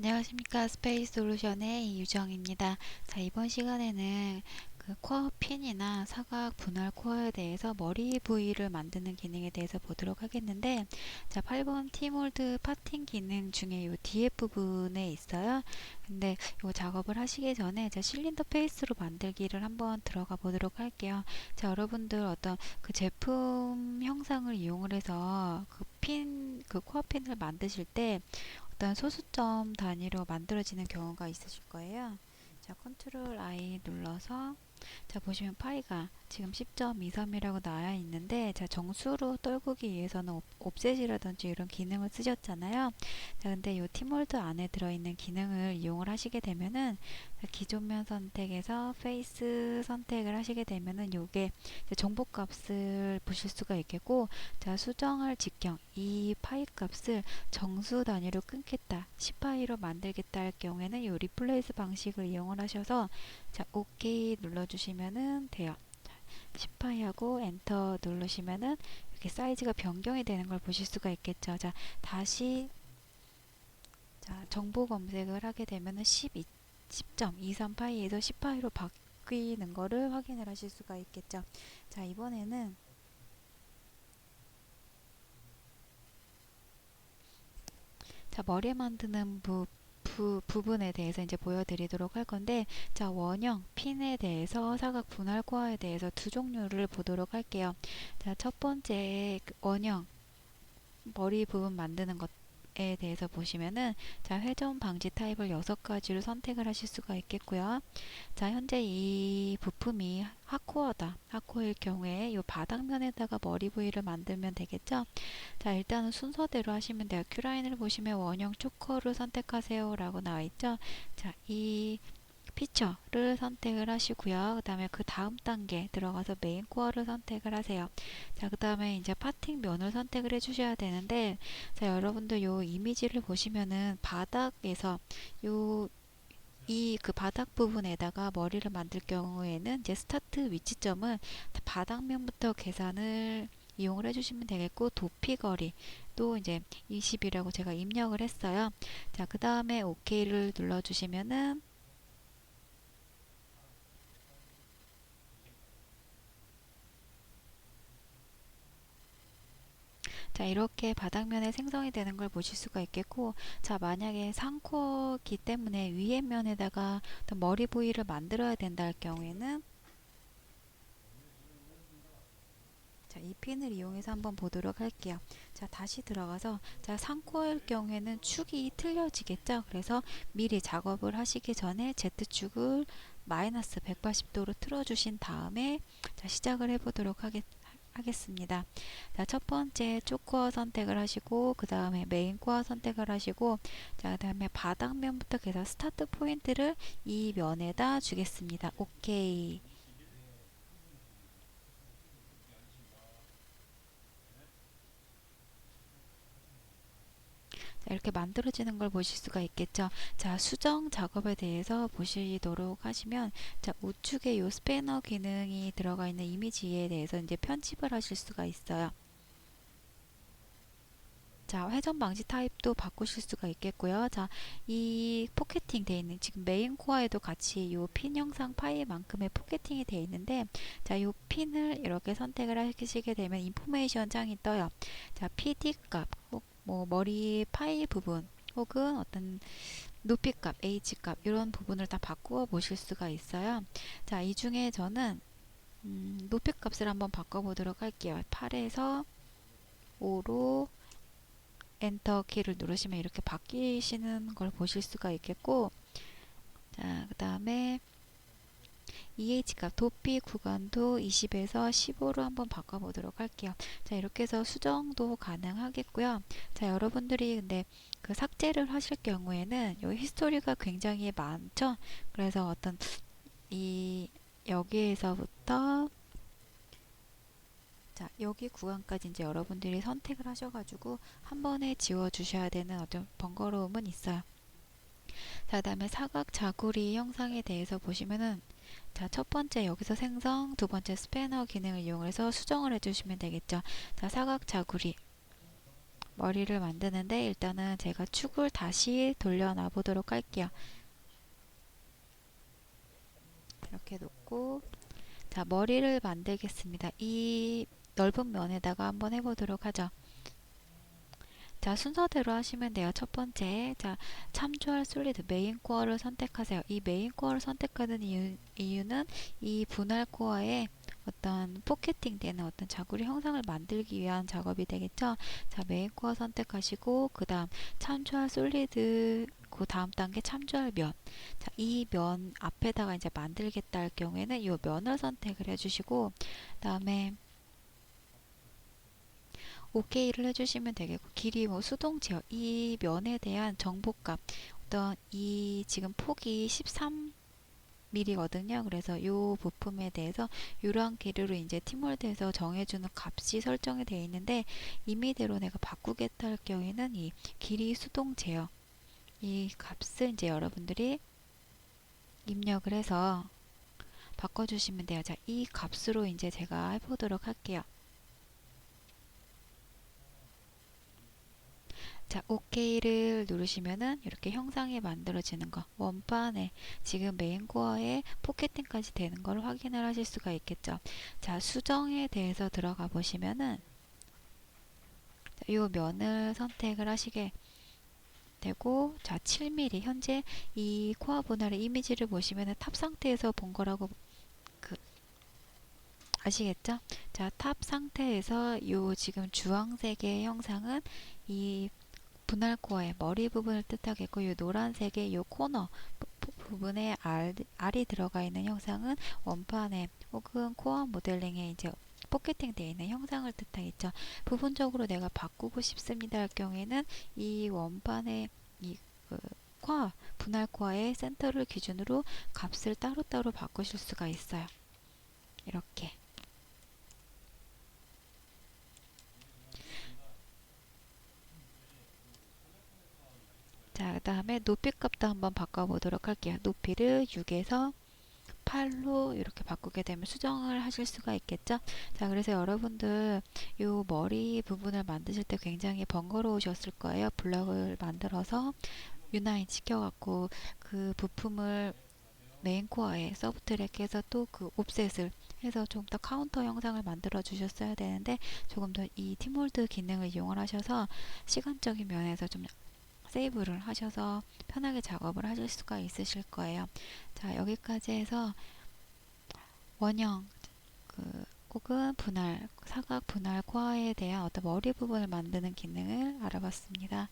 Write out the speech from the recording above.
안녕하십니까. 스페이스 솔루션의 이유정입니다. 자, 이번 시간에는 그 코어 핀이나 사각 분할 코어에 대해서 머리 부위를 만드는 기능에 대해서 보도록 하겠는데, 자, 8번 티몰드 파팅 기능 중에 이 뒤에 부분에 있어요. 근데 이 작업을 하시기 전에 자, 실린더 페이스로 만들기를 한번 들어가 보도록 할게요. 자, 여러분들 어떤 그 제품 형상을 이용을 해서 그 코어 핀을 만드실 때 어떤 소수점 단위로 만들어지는 경우가 있으실 거예요. 자, 컨트롤 I 눌러서 자, 보시면 파이가 지금 10.23이라고 나와 있는데, 자, 정수로 떨구기 위해서는 옵셋이라든지 이런 기능을 쓰셨잖아요. 자, 근데 이 티몰드 안에 들어있는 기능을 이용을 하시게 되면은, 자, 기존면 선택에서 페이스 선택을 하시게 되면은 요게 정보값을 보실 수가 있겠고, 자, 수정할 직경 이 파이 값을 정수 단위로 끊겠다, 10파이로 만들겠다 할 경우에는 이 리플레이스 방식을 이용을 하셔서 자, OK 눌러주시면은 돼요. 10파이 하고 엔터 누르시면은 이렇게 사이즈가 변경이 되는 걸 보실 수가 있겠죠. 자, 다시 자, 정보 검색을 하게 되면은 10.23파이에서 10파이로 바뀌는 거를 확인을 하실 수가 있겠죠. 자, 이번에는 자, 머리 만드는 부분에 대해서 이제 보여드리도록 할 건데, 자, 원형 핀에 대해서 사각 분할 코어에 대해서 두 종류를 보도록 할게요. 자, 첫 번째 원형 머리 부분 만드는 것에 대해서 보시면은 자, 회전 방지 타입을 6가지로 선택을 하실 수가 있겠고요. 자, 현재 이 부품이 핫코어다. 핫코어일 경우에 이 바닥면에다가 머리 부위를 만들면 되겠죠. 자, 일단은 순서대로 하시면 돼요. 큐라인을 보시면 원형 초커를 선택하세요 라고 나와 있죠. 자, 이 피처를 선택을 하시고요. 그 다음에 그 다음 단계 들어가서 메인 코어를 선택을 하세요. 자, 그 다음에 이제 파팅 면을 선택을 해 주셔야 되는데, 자, 여러분들 요 이미지를 보시면은 바닥에서 요 이 그 바닥 부분에다가 머리를 만들 경우에는 이제 스타트 위치점은 바닥면부터 계산을 이용을 해주시면 되겠고, 도피 거리도 이제 20이라고 제가 입력을 했어요. 자, 그 다음에 OK를 눌러주시면은 자, 이렇게 바닥면에 생성이 되는 걸 보실 수가 있겠고, 자, 만약에 상코어기 때문에 위에 면에다가 어떤 머리 부위를 만들어야 된다 할 경우에는 자, 이 핀을 이용해서 한번 보도록 할게요. 자, 다시 들어가서 자, 상코어일 경우에는 축이 틀려지겠죠. 그래서 미리 작업을 하시기 전에 Z축을 마이너스 180도로 틀어주신 다음에 자, 시작을 해보도록 하겠습니다. 자, 첫 번째 쪽코어 선택을 하시고, 그 다음에 메인 코어 선택을 하시고, 자, 그 다음에 바닥면부터 계속 스타트 포인트를 이 면에다 주겠습니다. 오케이. 자, 이렇게 만들어지는 걸 보실 수가 있겠죠. 자, 수정 작업에 대해서 보시도록 하시면, 자, 우측에 요 스패너 기능이 들어가 있는 이미지에 대해서 이제 편집을 하실 수가 있어요. 자, 회전 방지 타입도 바꾸실 수가 있겠고요. 자, 이 포켓팅 되어 있는 지금 메인 코어에도 같이 이 핀 형상 파일만큼의 포켓팅이 되어 있는데, 자, 이 핀을 이렇게 선택을 하시게 되면 인포메이션 창이 떠요. 자, PD 값, 뭐 머리 파일 부분, 혹은 어떤 높이 값, H 값 이런 부분을 다 바꾸어 보실 수가 있어요. 자, 이 중에 저는 높이 값을 한번 바꿔보도록 할게요. 8에서 5로 엔터 키를 누르시면 이렇게 바뀌시는 걸 보실 수가 있겠고, 자, 그 다음에 EH 값 도피 구간도 20에서 15로 한번 바꿔보도록 할게요. 자, 이렇게 해서 수정도 가능하겠고요. 자, 여러분들이 근데 그 삭제를 하실 경우에는 요 히스토리가 굉장히 많죠. 그래서 어떤 이 여기에서부터 자, 여기 구간까지 이제 여러분들이 선택을 하셔가지고 한 번에 지워 주셔야 되는 어떤 번거로움은 있어요. 자, 그 다음에 사각 자구리 형상에 대해서 보시면은 자, 첫 번째 여기서 생성, 두 번째 스패너 기능을 이용해서 수정을 해주시면 되겠죠. 자, 사각 자구리 머리를 만드는데 일단은 제가 축을 다시 돌려놔 보도록 할게요. 이렇게 놓고 자, 머리를 만들겠습니다. 이 넓은 면에다가 한번 해보도록 하죠. 자, 순서대로 하시면 돼요. 첫 번째, 자, 참조할 솔리드 메인 코어를 선택하세요. 이 메인 코어를 선택하는 이유는 이 분할 코어에 어떤 포켓팅 되는 어떤 자구리 형상을 만들기 위한 작업이 되겠죠. 자, 메인 코어 선택하시고 그 다음 참조할 솔리드 그 다음 단계 참조할 면. 자, 이 면 앞에다가 이제 만들겠다 할 경우에는 이 면을 선택을 해주시고 그다음에 OK를 해주시면 되겠고 길이 뭐 수동 제어 이 면에 대한 정보값 어떤 이 지금 폭이 13mm거든요. 그래서 이 부품에 대해서 이러한 길이로 이제 티몰드에서 정해주는 값이 설정이 되어 있는데 임의대로 내가 바꾸겠다 할 경우에는 이 길이 수동 제어 이 값을 이제 여러분들이 입력을 해서 바꿔주시면 돼요. 자, 이 값으로 이제 제가 해보도록 할게요. 자, OK를 누르시면은 이렇게 형상이 만들어지는 거. 원판에 지금 메인 코어에 포켓팅까지 되는 걸 확인을 하실 수가 있겠죠. 자, 수정에 대해서 들어가 보시면은 이 면을 선택을 하시게 되고 자, 7mm 현재 이 코어 분할의 이미지를 보시면은 탑 상태에서 본 거라고 그 아시겠죠? 자, 탑 상태에서 이 지금 주황색의 형상은 이 분할 코어의 머리 부분을 뜻하겠고 이 노란색의 이 코너 부분에 알이 들어가 있는 형상은 원판에 혹은 코어 모델링에 이제 포켓팅 되어 있는 형상을 뜻하겠죠. 부분적으로 내가 바꾸고 싶습니다 할 경우에는 이 원판의 그 코어, 분할 코어의 센터를 기준으로 값을 따로따로 바꾸실 수가 있어요. 이렇게. 자, 그 다음에 높이 값도 한번 바꿔보도록 할게요. 높이를 6에서 8로 이렇게 바꾸게 되면 수정을 하실 수가 있겠죠. 자, 그래서 여러분들 이 머리 부분을 만드실 때 굉장히 번거로우셨을 거예요. 블럭을 만들어서 유나인 시켜갖고 그 부품을 메인 코어에 서브트랙해서 또 그 옵셋을 해서 좀 더 카운터 형상을 만들어 주셨어야 되는데 조금 더 이 팀몰드 기능을 이용을 하셔서 시간적인 면에서 좀 세이브를 하셔서 편하게 작업을 하실 수가 있으실 거예요. 자, 여기까지 해서 원형 혹은 분할, 사각 분할 코어에 대한 어떤 머리 부분을 만드는 기능을 알아봤습니다.